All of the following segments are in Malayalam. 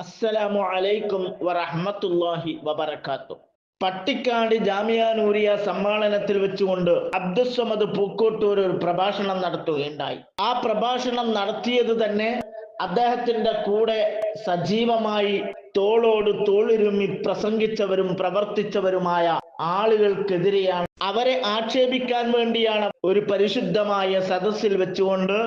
അസ്സലാമു അലൈക്കും വറഹ്മത്തുള്ളാഹി വബറകാതുഹു. പട്ടിക്കാട് ജാമിഅ നൂരിയ സമ്മേളനത്തിൽ വെച്ചുകൊണ്ട് അബ്ദുസ്സമദ് പൂക്കോട്ടൂർ ഒരു പ്രഭാഷണം നടത്തുകയുണ്ടായി. ആ പ്രഭാഷണം നടത്തിയത് തന്നെ അദ്ദേഹത്തിന്റെ കൂടെ സജീവമായി തോളോട് തോളിരുമ്മി പ്രസംഗിച്ചവരും പ്രവർത്തിച്ചവരുമായ ആളുകൾക്കെതിരെയാണ്. അവരെ ആക്ഷേപിക്കാൻ വേണ്ടിയാണ് ഒരു പരിശുദ്ധമായ സദസ്സിൽ വെച്ചുകൊണ്ട്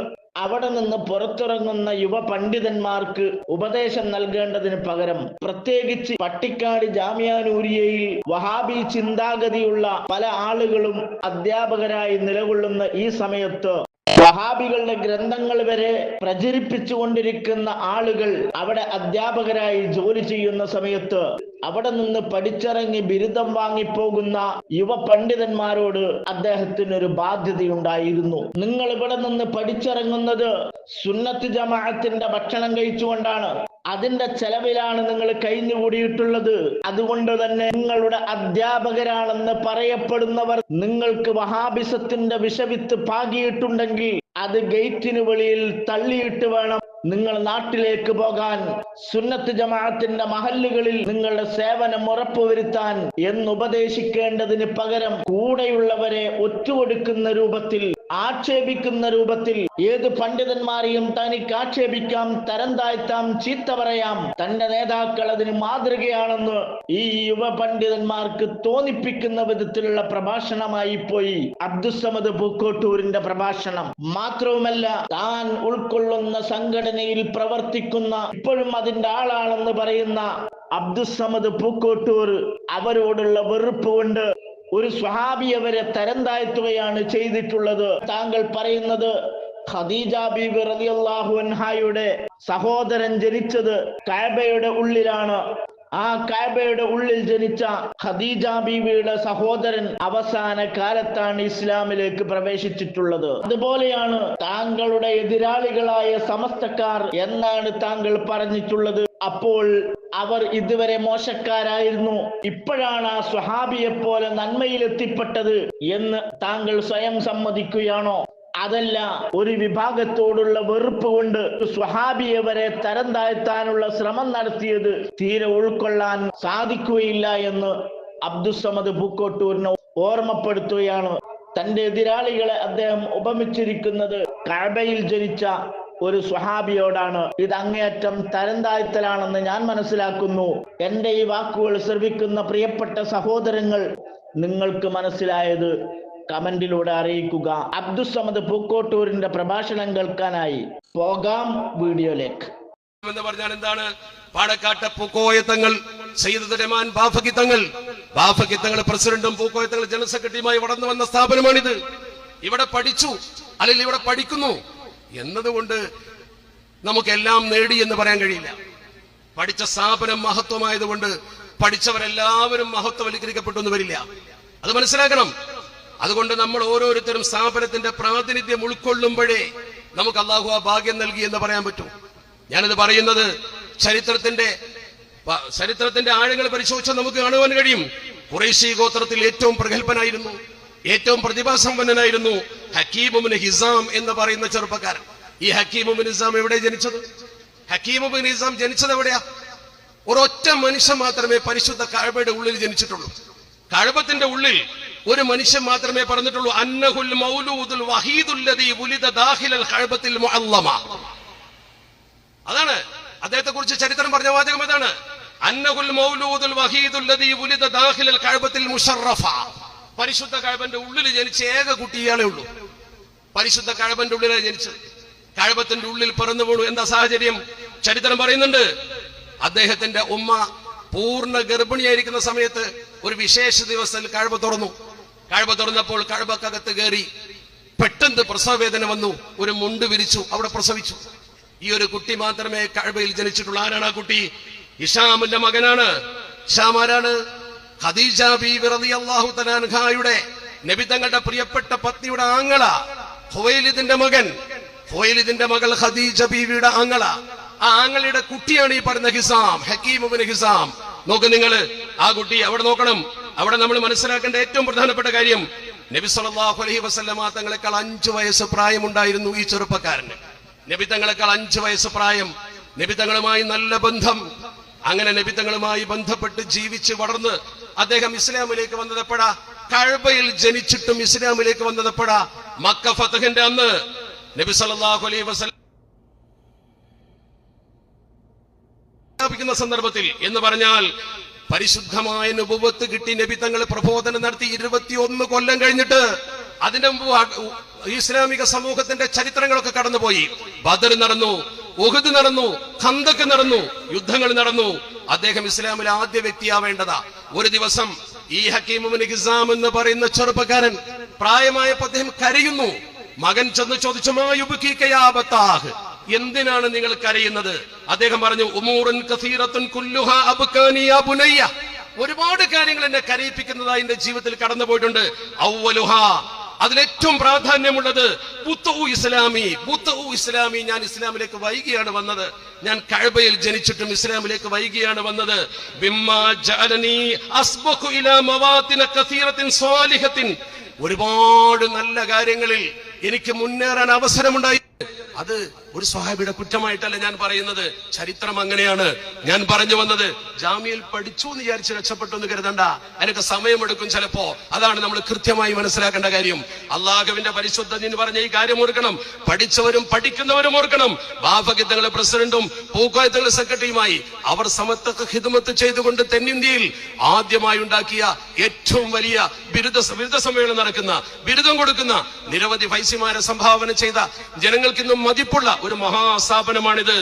അവിടെ നിന്ന് പുറത്തിറങ്ങുന്ന യുവ പണ്ഡിതന്മാർക്ക് ഉപദേശം നൽകേണ്ടതിന് പകരം പ്രത്യേകിച്ച് പട്ടിക്കാട് ജാമിഅ നൂരിയയിൽ വഹാബി ചിന്താഗതിയുള്ള പല ആളുകളും അധ്യാപകരായി നിലകൊള്ളുന്ന ഈ സമയത്ത് വഹാബികളുടെ ഗ്രന്ഥങ്ങൾ വരെ പ്രചരിപ്പിച്ചുകൊണ്ടിരിക്കുന്ന ആളുകൾ അവിടെ അധ്യാപകരായി ജോലി ചെയ്യുന്ന സമയത്ത് അവിടെ നിന്ന് പഠിച്ചിറങ്ങി ബിരുദം വാങ്ങിപ്പോകുന്ന യുവ പണ്ഡിതന്മാരോട് അദ്ദേഹത്തിന് ഒരു ബാധ്യതയുണ്ടായിരുന്നു. നിങ്ങൾ ഇവിടെ നിന്ന് പഠിച്ചിറങ്ങുന്നത് സുന്നത്ത് ജമാഅത്തിന്റെ ഭക്ഷണം കഴിച്ചുകൊണ്ടാണ്. അതിന്റെ ചെലവിലാണ് നിങ്ങൾ കഴിഞ്ഞുകൂടിയിട്ടുള്ളത്. അതുകൊണ്ട് തന്നെ നിങ്ങളുടെ അധ്യാപകരാണെന്ന് പറയപ്പെടുന്നവർ നിങ്ങൾക്ക് വഹാബിസത്തിന്റെ വിഷവിത്ത് പാകിയിട്ടുണ്ടെങ്കിൽ അത് ഗേറ്റിന് വെളിയിൽ തള്ളിയിട്ട് വേണം നിങ്ങൾ നാട്ടിലേക്ക് പോകാൻ. സുന്നത്ത് ജമാഅത്തിന്റെ മഹല്ലുകളിൽ നിങ്ങളുടെ സേവനം ഉറപ്പുവരുത്താൻ എന്നുപദേശിക്കേണ്ടതിന് പകരം കൂടെയുള്ളവരെ ഒറ്റുകൊടുക്കുന്ന രൂപത്തിൽ, ആക്ഷേപിക്കുന്ന രൂപത്തിൽ ഏത് പണ്ഡിതന്മാരെയും തനിക്ക് ആക്ഷേപിക്കാം, തരം താഴ്ത്താം, ചീത്ത പറയാം, തന്റെ നേതാക്കൾ അതിന് മാതൃകയാണെന്ന് ഈ യുവ പണ്ഡിതന്മാർക്ക് തോന്നിപ്പിക്കുന്ന വിധത്തിലുള്ള പ്രഭാഷണമായി പോയി അബ്ദുസ്സമദ് പൂക്കോട്ടൂരിന്റെ പ്രഭാഷണം. മാത്രവുമല്ല, താൻ ഉൾക്കൊള്ളുന്ന സംഘടനയിൽ പ്രവർത്തിക്കുന്ന ഇപ്പോഴും അതിന്റെ ആളാണെന്ന് പറയുന്ന അബ്ദുസ്സമദ് പൂക്കോട്ടൂർ അവരോടുള്ള വെറുപ്പ് കൊണ്ട് ഒരു സ്വഹാബിയെ വരെ തരം താഴ്ത്തുകയാണ് ചെയ്തിട്ടുള്ളത്. താങ്കൾ പറയുന്നത് ഖദീജ ബീബി റളിയല്ലാഹു അൻഹയുടെ സഹോദരൻ ജനിച്ചത് കഅബയുടെ ഉള്ളിലാണ്. ആ കഅബയുടെ ഉള്ളിൽ ജനിച്ച ഖദീജ ബീവിയുടെ സഹോദരൻ അവസാന കാലത്താണ് ഇസ്ലാമിലേക്ക് പ്രവേശിച്ചിട്ടുള്ളത്. അതുപോലെയാണ് താങ്കളുടെ എതിരാളികളായ സമസ്തക്കാർ എന്നാണ് താങ്കൾ പറഞ്ഞിട്ടുള്ളത്. അപ്പോൾ അവർ ഇതുവരെ മോശക്കാരായിരുന്നു, ഇപ്പോഴാണ് ആ സ്വഹാബിയെ പോലെ നന്മയിലെത്തിപ്പെട്ടത് എന്ന് താങ്കൾ സ്വയം സമ്മതിക്കുകയാണോ? അതല്ല, ഒരു വിഭാഗത്തോടുള്ള വെറുപ്പ് കൊണ്ട് സ്വഹാബിയെ വരെ തരം താഴ്ത്താനുള്ള ശ്രമം നടത്തിയത് തീരെ ഉൾക്കൊള്ളാൻ സാധിക്കുകയില്ല എന്ന് അബ്ദുസ്സമദ് പൂക്കോട്ടൂരിനെ ഓർമ്മപ്പെടുത്തുകയാണ്. തന്റെ എതിരാളികളെ അദ്ദേഹം ഉപമിച്ചിരിക്കുന്നത് കഅബയിൽ ജനിച്ച ഒരു സ്വഹാബിയോടാണ്. ഇത് അങ്ങേയറ്റം തരം താഴ്ത്തലാണെന്ന് ഞാൻ മനസ്സിലാക്കുന്നു. എന്റെ ഈ വാക്കുകൾ ശ്രവിക്കുന്ന പ്രിയപ്പെട്ട സഹോദരങ്ങൾ, നിങ്ങൾക്ക് മനസ്സിലായത് കമന്റിലൂടെ അറിയിക്കുക. അബ്ദുസ്സമദ് പൂക്കോട്ടൂരിന്റെ പ്രഭാഷണം കേൾക്കാനായി പോകാം വീഡിയോയിലേക്ക്. എന്ന് പറഞ്ഞാൽ എന്താണ്? പാണക്കാട്ടെ പൂക്കോയത്തങ്ങൾ സയ്യിദ് റഹ്മാൻ ബാഫഖിത്തങ്ങൾ പ്രസിഡന്റും പൂക്കോയത്തങ്ങൾ ജനറൽ സെക്രട്ടറിയുമായി വളർന്നു വന്ന സ്ഥാപനമാണിത്. ഇവിടെ പഠിച്ചു, അല്ലെങ്കിൽ ഇവിടെ പഠിക്കുന്നു എന്നതുകൊണ്ട് നമുക്കെല്ലാം നേടി എന്ന് പറയാൻ കഴിയില്ല. പഠിച്ച സ്ഥാപനം മഹത്വമായതുകൊണ്ട് പഠിച്ചവരെല്ലാവരും മഹത്വവൽക്കരിക്കപ്പെട്ടു എന്ന് വരില്ല. അത് മനസ്സിലാക്കണം. അതുകൊണ്ട് നമ്മൾ ഓരോരുത്തരും സ്ഥാപനത്തിന്റെ പ്രാതിനിധ്യം ഉൾക്കൊള്ളുമ്പോഴേ നമുക്ക് അള്ളാഹു ആ ഭാഗ്യം നൽകി എന്ന് പറയാൻ പറ്റൂ. ഞാനിത് പറയുന്നത് ചരിത്രത്തിന്റെ ആഴങ്ങൾ പരിശോധിച്ചാൽ നമുക്ക് കാണുവാൻ കഴിയും. ഖുറൈശി ഗോത്രത്തിൽ ഏറ്റവും പ്രഗത്ഭനായിരുന്നു, ഏറ്റവും പ്രതിഭാസമ്പന്നനായിരുന്നു ഹക്കീം ഇബ്നു ഹിസാം എന്ന് പറയുന്ന ചെറുപ്പക്കാരൻ. ഈ ഹക്കീം ഇബ്നു ഹിസാം എവിടെ ജനിച്ചത്? ഹക്കീം ഇബ്നു ഹിസാം ജനിച്ചത് എവിടെയാ? ഒരൊറ്റ മനുഷ്യൻ മാത്രമേ പരിശുദ്ധ കഅബയുടെ ഉള്ളിൽ ജനിച്ചിട്ടുള്ളൂ. കഅബത്തിന്റെ ഉള്ളിൽ ഒരു മനുഷ്യൻ മാത്രമേ പറഞ്ഞിട്ടുള്ളൂ, അന്നഹുൽ മൗലൂദുൽ വഹീദുല്ലദീ വുലിദ ദാഖിലൽ കഅബത്തിൽ മുഅല്ലമ. അതാണ് അദ്ദേഹത്തെ കുറിച്ച് ചരിത്രം പറഞ്ഞ വാചകം. അതാണ് അന്നഹുൽ മൗലൂദുൽ വഹീദുല്ലദീ വുലിദ ദാഖിലൽ കഅബത്തിൽ മുശറഫ. പരിശുദ്ധ കഅബന്റെ ഉള്ളിൽ ജനിച്ച ഏക കുട്ടി ഇയാളേ ഉള്ളൂ. പരിശുദ്ധ കഅബന്റെ ഉള്ളിലാണ് ജനിച്ചത്. കഅബത്തിന്റെ ഉള്ളിൽ പിറന്നു വീണു. എന്താ സാഹചര്യം? ചരിത്രം പറയുന്നുണ്ട്, അദ്ദേഹത്തിന്റെ ഉമ്മ പൂർണ്ണ ഗർഭിണിയായിരിക്കുന്ന സമയത്ത് ഒരു വിശേഷ ദിവസത്തിൽ കഅബ തുറന്നു. കഅബ തുറന്നപ്പോൾ കഅബക്കകത്ത് കയറി പെട്ടെന്ന് പ്രസവവേദന വന്നു. ഒരു മുണ്ട് വിരിച്ചു, അവിടെ പ്രസവിച്ചു. ഈ ഒരു കുട്ടി മാത്രമേ കഅബയിൽ ജനിച്ചിട്ടുള്ളൂ. ആരാണ് ആ കുട്ടി? ഹിശാമിന്റെ മകനാണ്. ഹിശാം ആരാണ്? ഖദീജ ബീവി റളിയല്ലാഹു തആല അൻഹയുടെ നബി തങ്ങളുടെ പ്രിയപ്പെട്ട പത്നിയുടെ ആങ്ങള ഖുവൈലിദിന്റെ മകൻ, ഖുവൈലിദിന്റെ മകൾ ഖദീജ ബീവിയുടെ ആങ്ങള. ആ ആങ്ങളുടെ കുട്ടിയാണ് ഈ പറഞ്ഞ ഹിസാം, ഹക്കീം ഇബ്നു ഹിസാം. നോക്ക് നിങ്ങൾ, ആ കുട്ടി അവിടെ നോക്കണം. അവിടെ നമ്മൾ മനസ്സിലാക്കേണ്ട ഏറ്റവും പ്രധാനപ്പെട്ട കാര്യം, നബി സല്ലല്ലാഹു അലൈഹി വസല്ലമ തങ്ങളെക്കാൾ 5 വയസ്സ് പ്രായമുണ്ടായിരുന്നു ഈ ചെറുപ്പക്കാരന്. നബി തങ്ങളെക്കാൾ 5 വയസ്സ് പ്രായം. നബിതങ്ങളുമായി നല്ല ബന്ധം. അങ്ങനെ നബിതങ്ങളുമായി ബന്ധപ്പെട്ട് ജീവിച്ച് വളർന്ന് അദ്ദേഹം ഇസ്ലാമിലേക്ക് വന്നതെപ്പോഴാ? കഅബയിൽ ജനിച്ചിട്ടും ഇസ്ലാമിലേക്ക് വന്നതെപ്പോഴാ? മക്ക ഫതഹിന്റെ അന്ന്. നബി സല്ലല്ലാഹു അലൈഹി വസല്ലം സന്ദർഭത്തിൽ എന്ന് പറഞ്ഞാൽ പരിശുദ്ധമായ നുബുവത്ത് കിട്ടി നബി തങ്ങൾ പ്രബോധനം നടത്തി 21 കൊല്ലം കഴിഞ്ഞിട്ട്. അതിന്റെ മുമ്പ് ഇസ്ലാമിക സമൂഹത്തിന്റെ ചരിത്രങ്ങളൊക്കെ കടന്നുപോയി. ബദർ നടന്നു, ഉഹദ് നടന്നു, ഖന്തക്ക് നടന്നു, യുദ്ധങ്ങൾ നടന്നു. അദ്ദേഹം ഇസ്ലാമിൽ ആദ്യ വ്യക്തിയാവേണ്ടതാ. ഒരു ദിവസം ഈ ഹക്കീം ഇബ്നു ഹിസാം എന്ന് പറയുന്ന ചെറുപ്പക്കാരൻ പ്രായമായപ്പോൾ അദ്ദേഹം കരയുന്നു. മകൻ ചെന്ന് ചോദിച്ചു, മാ യുബ്കീക യാ അബതാഹ്, എന്തിനാണ് നിങ്ങൾ കരയുന്നത്? അദ്ദേഹം പറഞ്ഞു, ഉമൂറുൻ കസീറത്തുൻ കുല്ലുഹാ അബ്കാനി യാ ബുനയ്യ, ഒരുപാട് കാര്യങ്ങൾ എന്നെ കരയിപ്പിക്കുന്നതായി എന്റെ ജീവിതത്തിൽ കടന്നു പോയിട്ടുണ്ട്. ഔവലുഹാ, അതിലേറ്റവും പ്രാധാന്യമുള്ളത് ബുത്ഉ ഇസ്ലാമി, ഞാൻ ഇസ്ലാമിലേക്ക് വൈകിയാണ് വന്നത്. ഞാൻ കഅബയിൽ ജനിച്ചിട്ടും ഇസ്ലാമിലേക്ക് വൈകിയാണ് വന്നത്. ബിമ്മാ ജഅലനി അസ്ബഖു ഇലാ മവാതിന കസീറത്തിൻ സ്വാലിഹത്തിൻ, ഒരുപാട് നല്ല കാര്യങ്ങളിൽ എനിക്ക് മുന്നേറാൻ അവസരമുണ്ടായി. അത് ഒരു സ്വഹാബിയുടെ കുറ്റമായിട്ടല്ല ഞാൻ പറയുന്നത്, ചരിത്രം അങ്ങനെയാണ്. ഞാൻ പറഞ്ഞു വന്നത്, ജാമ്യയിൽ പഠിച്ചു എന്ന് വിചാരിച്ച് രക്ഷപ്പെട്ടു എന്ന് കരുതണ്ട, അതിനൊക്കെ സമയമെടുക്കും ചിലപ്പോ. അതാണ് നമ്മൾ കൃത്യമായി മനസ്സിലാക്കേണ്ട കാര്യം. അള്ളാഹുവിന്റെ പരിശുദ്ധ ദീൻ പറഞ്ഞ ഈ കാര്യം ഓർക്കണം. പഠിച്ചവരും പഠിക്കുന്നവരും ഓർക്കണം. ബാഫഗിത്തങ്ങളെ പ്രസിഡന്റും പൂക്കോയത്തങ്ങളെ സെക്രട്ടറിയുമായി അവർ സമത്വ ഖിദ്മത്ത് ചെയ്തുകൊണ്ട് തെന്നിന്ത്യയിൽ ആദ്യമായി ഉണ്ടാക്കിയ ഏറ്റവും വലിയ ബിരുദ സമ്മേളനം നടക്കുന്ന, ബിരുദം കൊടുക്കുന്ന നിരവധി ഫൈസിമാരെ സംഭാവന ചെയ്ത, ജനങ്ങൾക്കിന്നും മതിപ്പുള്ള ഒരു മഹാസ്ഥാപനമാണിത്.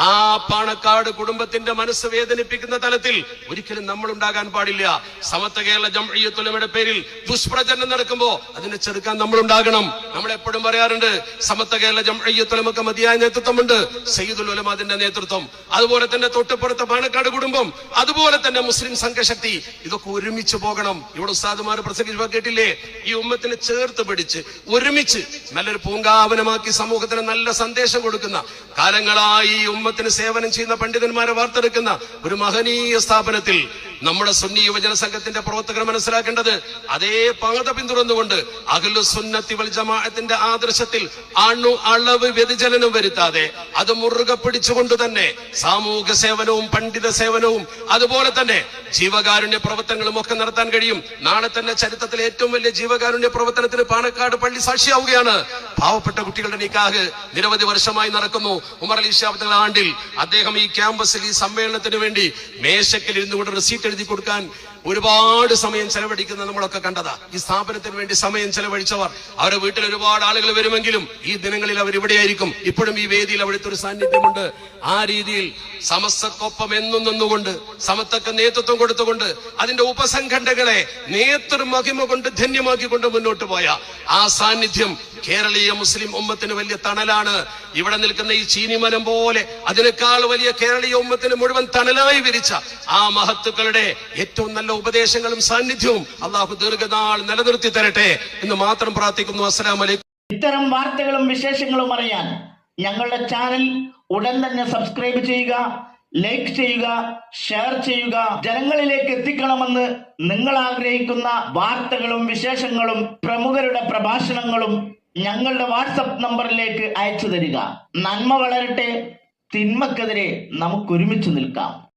ആ പാണക്കാട് കുടുംബത്തിന്റെ മനസ്സ് വേദനിപ്പിക്കുന്ന തലത്തിൽ ഒരിക്കലും നമ്മൾ ഉണ്ടാകാൻ പാടില്ല. സമത്വ കേരള ജംഇയ്യത്തുൽ ഉലമയുടെ പേരിൽ ദുഷ്പ്രചരണം നടക്കുമ്പോ അതിനെ ചെറുക്കാൻ നമ്മൾ ഉണ്ടാകണം. നമ്മൾ എപ്പോഴും പറയാറുണ്ട്, സമത്വ കേരള ജംഇയ്യത്തുൽ ഉലമക്ക് മതിയായ നേതൃത്വമുണ്ട്, സയ്യിദുൽ ഉലമ അതിന്റെ നേതൃത്വം, അതുപോലെ തന്നെ തൊട്ടുപുറത്തെ പാണക്കാട് കുടുംബം, അതുപോലെ തന്നെ മുസ്ലിം സംഘശക്തി, ഇതൊക്കെ ഒരുമിച്ച് പോകണം. ഇവിടെ ഉസ്താദുമാർ പ്രസംഗിച്ചപ്പോൾ കേട്ടില്ലേ, ഈ ഉമ്മത്തിനെ ചേർത്ത് പിടിച്ച് ഒരുമിച്ച് നല്ലൊരു പൂങ്കാവനമാക്കി സമൂഹത്തിന് നല്ല സന്ദേശം കൊടുക്കുന്ന, കാലങ്ങളായി ഉമ്മത്തിന് സേവനം ചെയ്യുന്ന പണ്ഡിതന്മാരെ വാർത്തെടുക്കുന്ന ഒരു മഹനീയ സ്ഥാപനത്തിൽ നമ്മുടെ സുന്നി യുവജന സംഘത്തിന്റെ പ്രവർത്തകർ മനസ്സിലാക്കേണ്ടത്, അതേ പാത പിന്തുടർന്നുകൊണ്ട് അഹ്ലു സുന്നത്തി വൽ ജമാഅത്തിന്റെ ആദർശത്തിൽ അളവ് വ്യതിചലനം വരുത്താതെ അത് മുറുകെ പിടിച്ചുകൊണ്ട് തന്നെ സാമൂഹ്യ സേവനവും പണ്ഡിത സേവനവും അതുപോലെ തന്നെ ജീവകാരുണ്യ പ്രവർത്തനങ്ങളും ഒക്കെ നടത്താൻ കഴിയും. നാളെ തന്നെ ചരിത്രത്തിലെ ഏറ്റവും വലിയ ജീവകാരുണ്യ പ്രവർത്തനത്തിന് പാണക്കാട് പള്ളി സാക്ഷിയാവുകയാണ്. പാവപ്പെട്ട കുട്ടികളുടെ നിക്കാഹ് നിരവധി വർഷമായി നടക്കുന്നു. ഉമർ അലി ശാബ് ആണ്ടിൽ അദ്ദേഹം ഈ ക്യാമ്പസിൽ ഈ സമ്മേളനത്തിന് വേണ്ടി മേശക്കിൽ ഇരുന്നു കൊണ്ട് റെസീറ്റ് എഴുതി കൊടുക്കാൻ ഒരുപാട് സമയം ചെലവഴിക്കുന്നത് നമ്മളൊക്കെ കണ്ടതാ. ഈ സ്ഥാപനത്തിന് വേണ്ടി സമയം ചെലവഴിച്ചവർ, അവരുടെ വീട്ടിൽ ഒരുപാട് ആളുകൾ വരുമെങ്കിലും ഈ ദിനങ്ങളിൽ അവർ ഇവിടെയായിരിക്കും. ഇപ്പോഴും ഈ വേദിയിൽ അവിടുത്തെ ഒരു സാന്നിധ്യമുണ്ട്. ആ രീതിയിൽ സമസ്തക്കൊപ്പം എന്നും നിന്നുകൊണ്ട്, സമത്വക്ക് നേതൃത്വം കൊടുത്തുകൊണ്ട്, അതിന്റെ ഉപസംഘടനകളെ നേതൃമഹിമ കൊണ്ട് ധന്യമാക്കിക്കൊണ്ട് മുന്നോട്ട് പോയ ആ സാന്നിധ്യം കേരളീയ മുസ്ലിം ഉമ്മത്തിന് വലിയ തണലാണ്. ഇവിടെ നിൽക്കുന്ന ഈ ചീനിമരം പോലെ അതിനേക്കാൾ വലിയ കേരളീയ ഉമ്മത്തിന് മുഴുവൻ തണലായി വിരിച്ച ആ മഹത്തുക്കളുടെ ഏറ്റവും നല്ല ഉപദേശങ്ങളും സാന്നിധ്യവും അള്ളാഹു ദീർഘനാൾ നിലനിർത്തി തരട്ടെ എന്ന് മാത്രം പ്രാർത്ഥിക്കുന്നു. അസ്സലാമു അലൈക്കും. ഇത്തരം വാർത്തകളും വിശേഷങ്ങളും അറിയാൻ ഞങ്ങളുടെ ചാനൽ ഉടൻ തന്നെ സബ്സ്ക്രൈബ് ചെയ്യുക, ലൈക്ക് ചെയ്യുക, ഷെയർ ചെയ്യുക. ജനങ്ങളിലേക്ക് എത്തിക്കണമെന്ന് നിങ്ങൾ ആഗ്രഹിക്കുന്ന വാർത്തകളും വിശേഷങ്ങളും പ്രമുഖരുടെ പ്രഭാഷണങ്ങളും ഞങ്ങളുടെ വാട്സപ്പ് നമ്പറിലേക്ക് അയച്ചു തരിക. നന്മ വളരട്ടെ, തിന്മക്കെതിരെ നമുക്ക് ഒരുമിച്ച് നിൽക്കാം.